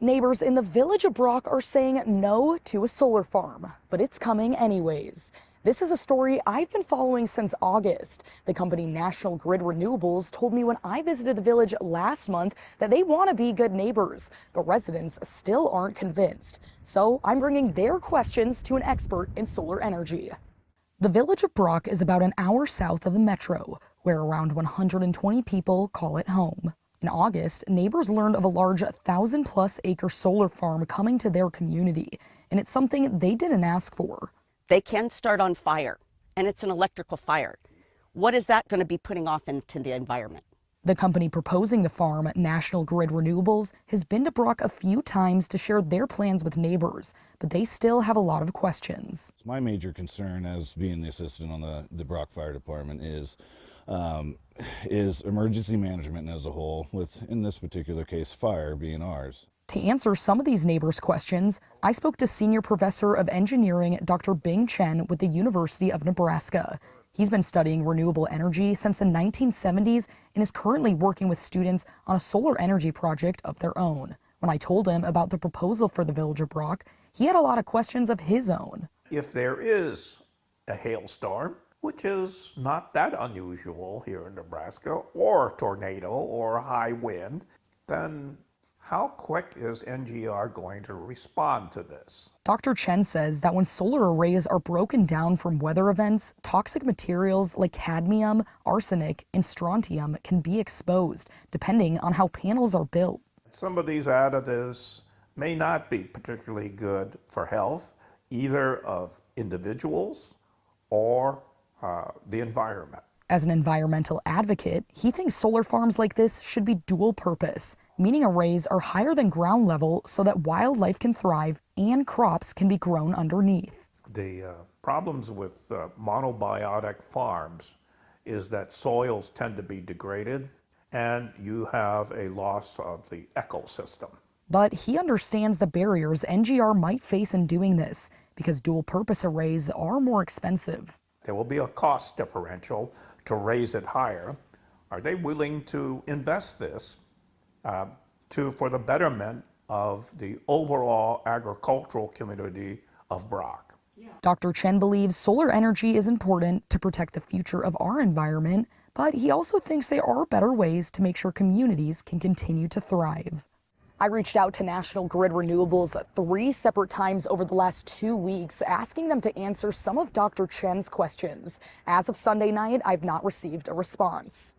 Neighbors in the village of Brock are saying no to a solar farm, but it's coming anyways. This is a story I've been following since August. The company National Grid Renewables told me when I visited the village last month that they want to be good neighbors, but residents still aren't convinced. So I'm bringing their questions to an expert in solar energy. The village of Brock is about an hour south of the metro, where around 120 people call it home. In August, neighbors learned of a large 1,000-plus acre solar farm coming to their community, and it's something they didn't ask for. They can start on fire, and it's an electrical fire. What is that going to be putting off into the environment? The company proposing the farm, National Grid Renewables, has been to Brock a few times to share their plans with neighbors, but they still have a lot of questions. My major concern as being the assistant on the Brock Fire Department is emergency management as a whole, with, in this particular case, fire being ours. To answer some of these neighbors' questions, I spoke to Senior Professor of Engineering Dr. Bing Chen with the University of Nebraska. He's been studying renewable energy since the 1970s and is currently working with students on a solar energy project of their own. When I told him about the proposal for the village of Brock, he had a lot of questions of his own. If there is a hailstorm, which is not that unusual here in Nebraska, or a tornado or a high wind, then how quick is NGR going to respond to this? Dr. Chen says that when solar arrays are broken down from weather events, toxic materials like cadmium, arsenic, and strontium can be exposed, depending on how panels are built. Some of these additives may not be particularly good for health, either of individuals or the environment. As an environmental advocate, he thinks solar farms like this should be dual purpose, meaning arrays are higher than ground level so that wildlife can thrive and crops can be grown underneath. The problems with monobiotic farms is that soils tend to be degraded and you have a loss of the ecosystem. But he understands the barriers NGR might face in doing this because dual purpose arrays are more expensive. There will be a cost differential to raise it higher. Are they willing to invest this for the betterment of the overall agricultural community of Brock? Dr. Chen believes solar energy is important to protect the future of our environment, but he also thinks there are better ways to make sure communities can continue to thrive. I reached out to National Grid Renewables 3 separate times over the last 2 weeks, asking them to answer some of Dr. Chen's questions. As of Sunday night, I've not received a response.